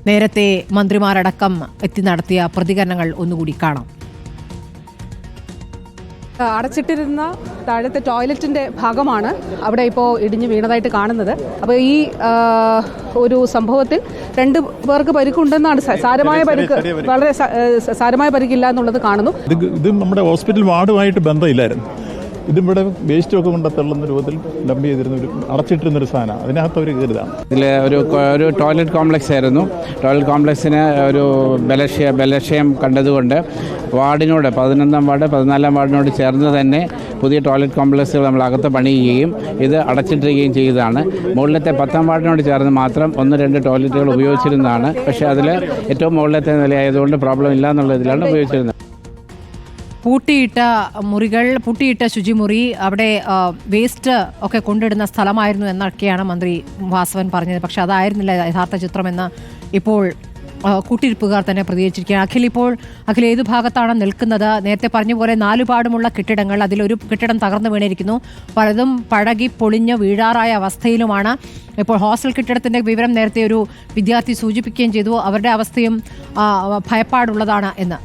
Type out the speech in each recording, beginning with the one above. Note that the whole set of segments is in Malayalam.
നേരത്തെ മന്ത്രിമാരടക്കം എത്തി നടത്തിയ പ്രതികരണങ്ങൾ ഒന്നുകൂടി കാണാം. അടച്ചിട്ടിരുന്ന താഴത്തെ ടോയ്ലറ്റിൻ്റെ ഭാഗമാണ് അവിടെ ഇപ്പോൾ ഇടിഞ്ഞു വീണതായിട്ട് കാണുന്നത്. അപ്പോൾ ഈ ഒരു സംഭവത്തിൽ 2 പേർക്ക് പരിക്കുണ്ടെന്നാണ്, സാരമായ പരിക്ക്, വളരെ സാരമായ പരിക്കില്ല എന്നുള്ളത് കാണുന്നു. ഇത് നമ്മുടെ ഹോസ്പിറ്റൽ വാർഡുമായിട്ട് ബന്ധമില്ലായിരുന്നു. ഇതിവിടെ വേസ്റ്റ് ഒക്കെ കൊണ്ട് തള്ളുന്ന രൂപത്തിൽ ഡംപ് ചെയ്തിരുന്ന ഒരു അടച്ചിട്ടിരുന്നൊരു സാധനം, അതിനകത്ത് ഒരു കരുതാണ്. ഇതിൽ ഒരു ടോയ്ലറ്റ് കോംപ്ലക്സ് ആയിരുന്നു. ടോയ്ലറ്റ് കോംപ്ലക്സിന് ഒരു ബലക്ഷയം കണ്ടതുകൊണ്ട് വാർഡിനോട് 11ാം വാർഡ് 14ാം വാർഡിനോട് ചേർന്ന് തന്നെ പുതിയ ടോയ്ലറ്റ് കോംപ്ലക്സുകൾ നമ്മൾ അകത്ത് പണിയുകയും ഇത് അടച്ചിട്ടിരിക്കുകയും ചെയ്തതാണ്. മുകളിലത്തെ 10ാം വാർഡിനോട് ചേർന്ന് മാത്രം 1-2 ടോയ്ലറ്റുകൾ ഉപയോഗിച്ചിരുന്നതാണ്. പക്ഷേ അതിൽ ഏറ്റവും മുകളിലത്തെ നിലയായതുകൊണ്ട് പ്രോബ്ലം ഇല്ല എന്നുള്ള ഇതിലാണ് ഉപയോഗിച്ചിരുന്നത്. പൂട്ടിയിട്ട മുറികൾ, പൂട്ടിയിട്ട ശുചിമുറി, അവിടെ വേസ്റ്റ് ഒക്കെ കൊണ്ടിടുന്ന സ്ഥലമായിരുന്നു എന്നൊക്കെയാണ് മന്ത്രി വാസവൻ പറഞ്ഞത്. പക്ഷെ അതായിരുന്നില്ല യഥാർത്ഥ ചിത്രമെന്ന് ഇപ്പോൾ കൂട്ടിരിപ്പുകാർ തന്നെ പ്രതികരിച്ചിരിക്കുകയാണ്. അഖിൽ ഏതു ഭാഗത്താണ് നിൽക്കുന്നത്? നേരത്തെ പറഞ്ഞ പോലെ 4 പാടുമുള്ള കെട്ടിടങ്ങൾ, അതിലൊരു കെട്ടിടം തകർന്നു വീണിരിക്കുന്നു. പലതും പഴകി പൊളിഞ്ഞ് വീഴാറായ അവസ്ഥയിലുമാണ്. ഇപ്പോൾ ഹോസ്റ്റൽ കെട്ടിടത്തിന്റെ വിവരം നേരത്തെ ഒരു വിദ്യാർത്ഥി സൂചിപ്പിക്കുകയും ചെയ്തു. അവരുടെ അവസ്ഥയും ഭയപ്പാടുള്ളതാണ് എന്ന്.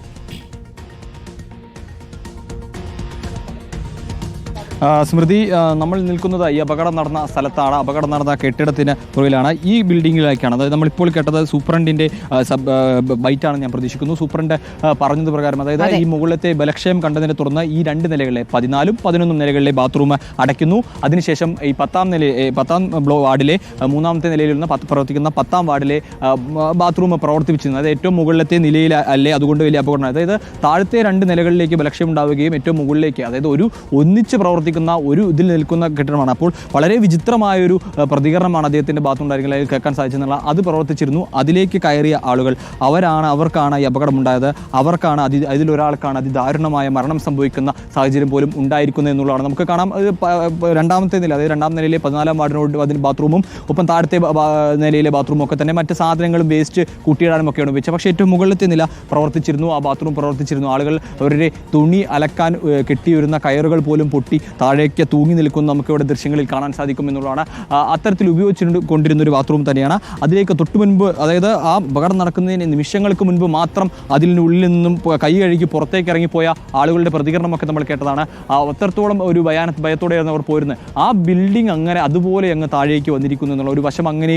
സ്മൃതി, നമ്മൾ നിൽക്കുന്നത് ഈ അപകടം നടന്ന സ്ഥലത്താണ്. അപകടം നടന്ന കെട്ടിടത്തിന് പുറകിലാണ്, ഈ ബിൽഡിങ്ങിലേക്കാണ്. അതായത് നമ്മളിപ്പോൾ കേട്ടത് സൂപ്രണ്ടിൻ്റെ ബൈറ്റാണ് ഞാൻ പ്രതീക്ഷിക്കുന്നു. സൂപ്രണ്ട് പറഞ്ഞത് പ്രകാരം, അതായത് ഈ മുകളിലത്തെ ബലക്ഷയം കണ്ടതിനെ തുടർന്ന് ഈ 2 നിലകളിലെ 14ഉം 11ഉം നിലകളിലെ ബാത്റൂം അടയ്ക്കുന്നു. അതിനുശേഷം ഈ 10ാം വാർഡിലെ 3ാമത്തെ നിലയിൽ പ്രവർത്തിക്കുന്ന 10ാം വാർഡിലെ ബാത്റൂം പ്രവർത്തിപ്പിച്ചിരുന്നത്. അത് ഏറ്റവും മുകളിലത്തെ നിലയിൽ അല്ലേ, അതുകൊണ്ട് വലിയ അപകടമാണ്. അതായത് താഴത്തെ 2 നിലകളിലേക്ക് ബലക്ഷയം ഉണ്ടാവുകയും ഏറ്റവും മുകളിലേക്ക്, അതായത് ഒന്നിച്ച് പ്രവർത്തിക്കുന്ന ഒരു ഇതിൽ നിൽക്കുന്ന കെട്ടിടമാണ്. അപ്പോൾ വളരെ വിചിത്രമായൊരു പ്രതികരണമാണ് അദ്ദേഹത്തിൻ്റെ ഭാഗത്തുണ്ടായിരുന്നെങ്കിൽ അതിൽ കേൾക്കാൻ സാധിച്ചെന്നുള്ള. അത് പ്രവർത്തിച്ചിരുന്നു. അതിലേക്ക് കയറിയ ആളുകൾ അവർക്കാണ് ഈ അപകടമുണ്ടായത്. അതിലൊരാൾക്കാണ് അതിദാരുണമായ മരണം സംഭവിക്കുന്ന സാഹചര്യം പോലും ഉണ്ടായിരിക്കുന്നത് എന്നുള്ളതാണ്. നമുക്ക് കാണാം, 2ാമത്തെ നില, അതായത് 2ാം നിലയിലെ 14ാം വാർഡിനോട് അതിന് ബാത്റൂമും ഒപ്പം താഴത്തെ നിലയിലെ ബാത്റൂമും ഒക്കെ തന്നെ മറ്റ് സാധനങ്ങളും വേസ്റ്റ് കൂട്ടിയിടാനും ഒക്കെയാണ് ഉപയോഗിച്ചത്. പക്ഷേ ഏറ്റവും മുകളിലത്തെ നില പ്രവർത്തിച്ചിരുന്നു, ആ ബാത്റൂം പ്രവർത്തിച്ചിരുന്നു. ആളുകൾ അവരുടെ തുണി അലക്കാൻ കെട്ടിവരുന്ന കയറുകൾ പോലും പൊട്ടി താഴേക്ക് തൂങ്ങി നിൽക്കുന്ന നമുക്കിവിടെ ദൃശ്യങ്ങളിൽ കാണാൻ സാധിക്കും എന്നുള്ളതാണ്. അത്തരത്തിൽ ഉപയോഗിച്ചുകൊണ്ടിരുന്ന ഒരു ബാത്റൂം തന്നെയാണ്. അതിലേക്ക് തൊട്ടു മുൻപ്, അതായത് ആ അപകടം നടക്കുന്നതിന് നിമിഷങ്ങൾക്ക് മുൻപ് മാത്രം അതിനുള്ളിൽ നിന്നും കൈ കഴുകി പുറത്തേക്ക് ഇറങ്ങിപ്പോയ ആളുകളുടെ പ്രതികരണമൊക്കെ നമ്മൾ കേട്ടതാണ്. അത്രത്തോളം ഒരു ഭയത്തോടെയാണ് അവർ പോരുന്നത്. ആ ബിൽഡിംഗ് അങ്ങനെ അതുപോലെ അങ്ങ് താഴേക്ക് വന്നിരിക്കുന്നു എന്നുള്ള ഒരു വശം അങ്ങനെ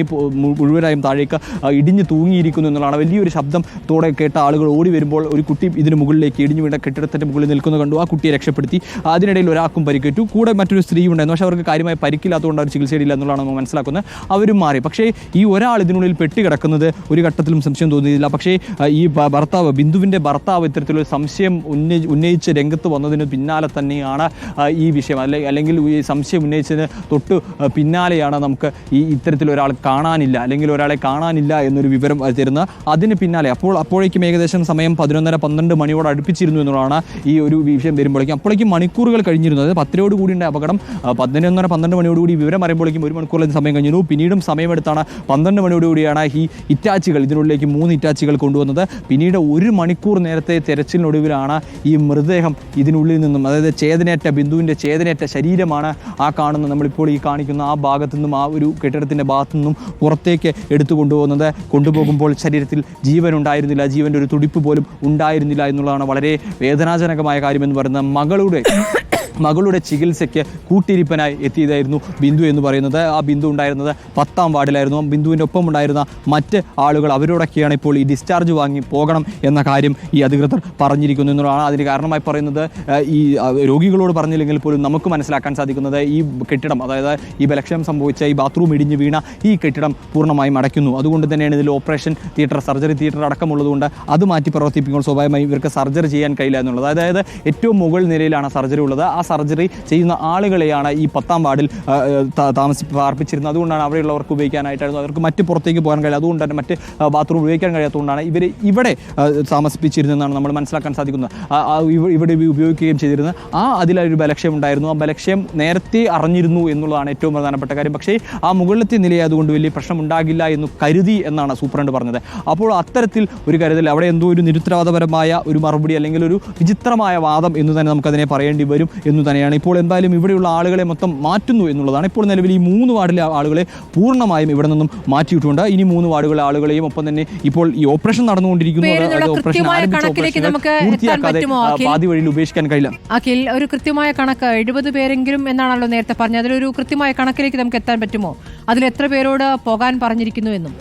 മുഴുവനായും താഴേക്ക് ഇടിഞ്ഞ് തൂങ്ങിയിരിക്കുന്നു എന്നുള്ളതാണ്. വലിയൊരു ശബ്ദത്തോടെ കേട്ട ആളുകൾ ഓടി വരുമ്പോൾ ഒരു കുട്ടി ഇതിന് മുകളിലേക്ക് ഇടിഞ്ഞു വീണ കെട്ടിടത്തിൻ്റെ മുകളിൽ നിൽക്കുന്നത് കണ്ടു. ആ കുട്ടിയെ രക്ഷപ്പെടുത്തി. അതിനിടയിൽ ഒരാൾക്കും പരിക്കേറ്റു. കൂടെ മറ്റൊരു സ്ത്രീ ഉണ്ടായിരുന്നു. പക്ഷേ അവർക്ക് കാര്യമായ പരിക്കില്ലാത്തതുകൊണ്ട് അവർ ചികിത്സയില്ല എന്നുള്ളതാണ് നമ്മൾ മനസ്സിലാക്കുന്നത്. അവരും മാറി. പക്ഷേ ഈ ഒരാൾ ഇതിനുള്ളിൽ പെട്ടുകിടക്കുന്നത് ഒരു ഘട്ടത്തിലും സംശയം തോന്നിയില്ല. പക്ഷേ ഈ ഭർത്താവ്, ബിന്ദുവിൻ്റെ ഭർത്താവ് ഇത്തരത്തിലൊരു സംശയം ഉന്നയിച്ച് രംഗത്ത് വന്നതിന് പിന്നാലെ തന്നെയാണ് ഈ വിഷയം, അല്ലെങ്കിൽ ഈ സംശയം ഉന്നയിച്ചതിന് തൊട്ട് പിന്നാലെയാണ് നമുക്ക് ഇത്തരത്തിലൊരാൾ കാണാനില്ല, അല്ലെങ്കിൽ ഒരാളെ കാണാനില്ല എന്നൊരു വിവരം തരുന്നത്. അതിന് പിന്നാലെ അപ്പോഴേക്കും ഏകദേശം സമയം 11:30-12 മണിയോട് അടുപ്പിച്ചിരുന്നു എന്നുള്ളതാണ് ഈ ഒരു വിഷയം വരുമ്പോഴേക്കും മണിക്കൂറുകൾ കഴിഞ്ഞിരുന്നത്. 10 കൂടി ഉണ്ടായ അപകടം 11:30-12 മണിയോടുകൂടി വിവരം അറിയുമ്പോഴേക്കും 1 മണിക്കൂറിലധികം സമയം കഴിഞ്ഞിരുന്നു. പിന്നീടും സമയമെടുത്താണ് 12 മണിയോടുകൂടിയാണ് ഈ ഇറ്റാച്ചികൾ, ഇതിനുള്ളിലേക്ക് 3 ഇറ്റാച്ചികൾ കൊണ്ടുവന്നത്. പിന്നീട് 1 മണിക്കൂർ നേരത്തെ തെരച്ചിലിനൊടുവിലാണ് ഈ മൃതദേഹം ഇതിനുള്ളിൽ നിന്നും, അതായത് ബിന്ദുവിൻ്റെ ചേതനേറ്റ ശരീരമാണ് ആ കാണുന്ന, നമ്മളിപ്പോൾ ഈ കാണിക്കുന്ന ആ ഭാഗത്തു നിന്നും, ആ ഒരു കെട്ടിടത്തിൻ്റെ ഭാഗത്തു നിന്നും പുറത്തേക്ക് എടുത്തു കൊണ്ടുപോകുന്നത്. കൊണ്ടുപോകുമ്പോൾ ശരീരത്തിൽ ജീവൻ ഉണ്ടായിരുന്നില്ല, ജീവൻ്റെ ഒരു തുടിപ്പ് പോലും ഉണ്ടായിരുന്നില്ല എന്നുള്ളതാണ് വളരെ വേദനാജനകമായ കാര്യമെന്ന് പറയുന്നത്. മകളുടെ ചികിത്സയ്ക്ക് കൂട്ടിരിപ്പനായി എത്തിയതായിരുന്നു ബിന്ദു എന്ന് പറയുന്നത്. ആ ബിന്ദു ഉണ്ടായിരുന്നത് 10ാം വാർഡിലായിരുന്നു. ബിന്ദുവിൻ്റെ ഒപ്പം ഉണ്ടായിരുന്ന മറ്റ് ആളുകൾ, അവരോടൊക്കെയാണ് ഇപ്പോൾ ഈ ഡിസ്ചാർജ് വാങ്ങി പോകണം എന്ന കാര്യം ഈ അധികൃതർ പറഞ്ഞിരിക്കുന്നു എന്നുള്ളതാണ്. അതിന് കാരണമായി പറയുന്നത്, ഈ രോഗികളോട് പറഞ്ഞില്ലെങ്കിൽ പോലും നമുക്ക് മനസ്സിലാക്കാൻ സാധിക്കുന്നത്, ഈ കെട്ടിടം, അതായത് ഈ ബലക്ഷയം സംഭവിച്ച ഈ ബാത്റൂം ഇടിഞ്ഞ് വീണ ഈ കെട്ടിടം പൂർണ്ണമായും അടയ്ക്കുന്നു. അതുകൊണ്ട് തന്നെയാണ് ഇതിൽ ഓപ്പറേഷൻ തിയേറ്റർ, സർജറി തിയേറ്റർ അടക്കമുള്ളതുകൊണ്ട് അത് മാറ്റി പ്രവർത്തിപ്പിക്കുമ്പോൾ സ്വാഭാവികമായും ഇവർക്ക് സർജറി ചെയ്യാൻ കഴിയില്ല എന്നുള്ളത്. അതായത് ഏറ്റവും മുകൾ നിലയിലാണ് സർജറി ഉള്ളത്. ആ സർജറി ചെയ്യുന്ന ആളുകളെയാണ് ഈ 10ാം വാർഡിൽ പാർപ്പിച്ചിരുന്നത്. അതുകൊണ്ടാണ് അവിടെയുള്ളവർക്ക് ഉപയോഗിക്കാനായിട്ടായിരുന്നു. അവർക്ക് മറ്റ് പുറത്തേക്ക് പോകാൻ കഴിയില്ല. അതുകൊണ്ട് തന്നെ മറ്റ് ബാത്റൂം ഉപയോഗിക്കാൻ കഴിയാത്തതുകൊണ്ടാണ് ഇവർ ഇവിടെ താമസിപ്പിച്ചിരുന്നതെന്നാണ് നമ്മൾ മനസ്സിലാക്കാൻ സാധിക്കുന്നത്. ഇവിടെ ഉപയോഗിക്കുകയും ചെയ്തിരുന്നത്. അതിലൊരു ബലക്ഷയം ഉണ്ടായിരുന്നു. ആ ബലക്ഷയം നേരത്തെ അറിഞ്ഞിരുന്നു എന്നുള്ളതാണ് ഏറ്റവും പ്രധാനപ്പെട്ട കാര്യം. പക്ഷേ ആ മുകളിലത്തെ നിലയായതുകൊണ്ട് വലിയ പ്രശ്നം ഉണ്ടാകില്ല എന്ന് കരുതി എന്നാണ് സൂപ്രണ്ട് പറഞ്ഞത്. അപ്പോൾ അത്തരത്തിൽ ഒരു കരുതൽ, അവിടെ എന്തോ ഒരു നിരുത്തരവാദപരമായ ഒരു മറുപടി, അല്ലെങ്കിൽ ഒരു വിചിത്രമായ വാദം എന്ന് തന്നെ നമുക്കതിനെ പറയേണ്ടി വരും എന്ന് തന്നെയാണ്. ഇപ്പോൾ എന്തായാലും ഇവിടെയുള്ള ആളുകളെ മൊത്തം മാറ്റുന്നു എന്നുള്ളതാണ്. ഇപ്പോൾ നിലവിൽ ഈ 3 വാർഡിലെ ആളുകളെ പൂർണ്ണമായും ഇവിടെ നിന്നും മാറ്റിയിട്ടുണ്ട്. ഇനി 3 വാർഡുകളിലെ ആളുകളെയും ഒപ്പം തന്നെ ഇപ്പോൾ ഈ ഓപ്പറേഷൻ നടന്നുകൊണ്ടിരിക്കുന്നത് പൂർത്തിയാക്കാതെ പാതി വഴിയിൽ ഉപേക്ഷിക്കാൻ കഴിയില്ല. അഖിൽ, ഒരു കൃത്യമായ കണക്ക് 70 പേരെങ്കിലും എന്നാണല്ലോ നേരത്തെ പറഞ്ഞത്. അതിലൊരു കൃത്യമായ കണക്കിലേക്ക് നമുക്ക് എത്താൻ പറ്റുമോ? അതിൽ എത്ര പേരോട് പോകാൻ പറഞ്ഞിരിക്കുന്നു എന്നും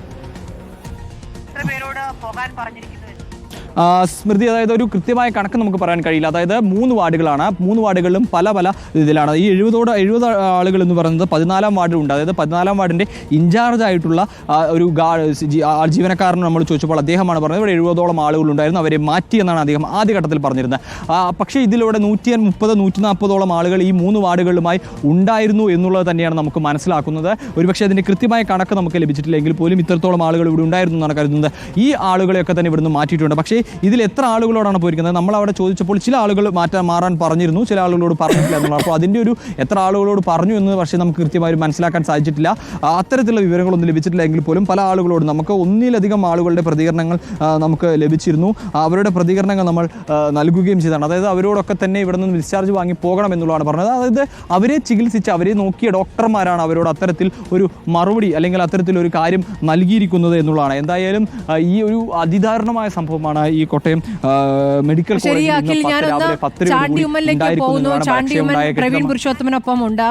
സ്മൃതി, അതായത് ഒരു കൃത്യമായ കണക്ക് നമുക്ക് പറയാൻ കഴിയില്ല. അതായത് 3 വാർഡുകളാണ്. 3 വാർഡുകളിലും പല ഇതിലാണ്. ഈ 70 ആളുകൾ എന്ന് പറയുന്നത് 14-ാം വാർഡിലുണ്ട്. അതായത് 14-ാം വാർഡിൻ്റെ ഇൻചാർജ് ആയിട്ടുള്ള ഒരു ജീവനക്കാരൻ നമ്മൾ ചോദിച്ചപ്പോൾ അദ്ദേഹമാണ് പറഞ്ഞത് ഇവിടെ 70ഓളം ആളുകളുണ്ടായിരുന്നു, അവരെ മാറ്റി എന്നാണ് അദ്ദേഹം ആദ്യഘട്ടത്തിൽ പറഞ്ഞിരുന്നത്. പക്ഷേ ഇതിലൂടെ 130-140ഓളം ആളുകൾ ഈ 3 വാർഡുകളുമായി ഉണ്ടായിരുന്നു എന്നുള്ളത് തന്നെയാണ് നമുക്ക് മനസ്സിലാക്കുന്നത്. ഒരുപക്ഷെ അതിൻ്റെ കൃത്യമായ കണക്ക് നമുക്ക് ലഭിച്ചിട്ടില്ലെങ്കിൽ പോലും ഇത്രത്തോളം ആളുകൾ ഇവിടെ ഉണ്ടായിരുന്നു എന്നാണ് കരുതുന്നത്. ഈ ആളുകളെയൊക്കെ തന്നെ ഇവിടുന്ന് മാറ്റിയിട്ടുണ്ട്. പക്ഷേ ഇതിൽ എത്ര ആളുകളോടാണ് പോയിരിക്കുന്നത്? നമ്മൾ അവിടെ ചോദിച്ചപ്പോൾ ചില ആളുകൾ മാറാൻ പറഞ്ഞിരുന്നു, ചില ആളുകളോട് പറഞ്ഞിട്ടില്ല എന്നുള്ളത്. അപ്പോൾ അതിൻ്റെ ഒരു എത്ര ആളുകളോട് പറഞ്ഞു എന്ന് പക്ഷേ നമുക്ക് കൃത്യമായി മനസ്സിലാക്കാൻ സാധിച്ചിട്ടില്ല. അത്തരത്തിലുള്ള വിവരങ്ങളൊന്നും ലഭിച്ചിട്ടില്ല എങ്കിൽ പോലും പല ആളുകളോട് നമുക്ക് ഒന്നിലധികം ആളുകളുടെ പ്രതികരണങ്ങൾ നമുക്ക് ലഭിച്ചിരുന്നു. അവരുടെ പ്രതികരണങ്ങൾ നമ്മൾ നൽകുകയും ചെയ്തതാണ്. അതായത് അവരോടൊക്കെ തന്നെ ഇവിടെ നിന്ന് ഡിസ്ചാർജ് വാങ്ങി പോകണം എന്നുള്ളതാണ് പറഞ്ഞത്. അതായത് അവരെ ചികിത്സിച്ച് അവരെ നോക്കിയ ഡോക്ടർമാരാണ് അവരോട് അത്തരത്തിൽ ഒരു മറുപടി അല്ലെങ്കിൽ അത്തരത്തിലൊരു കാര്യം നൽകിയിരിക്കുന്നത് എന്നുള്ളതാണ്. എന്തായാലും ഈ ഒരു അതിദാരുണമായ സംഭവമാണ് ഈ കോട്ടയം മെഡിക്കൽ കോളേജിൽ പ്രവീൺ പുരുഷോത്തമനൊപ്പം ഉണ്ട്.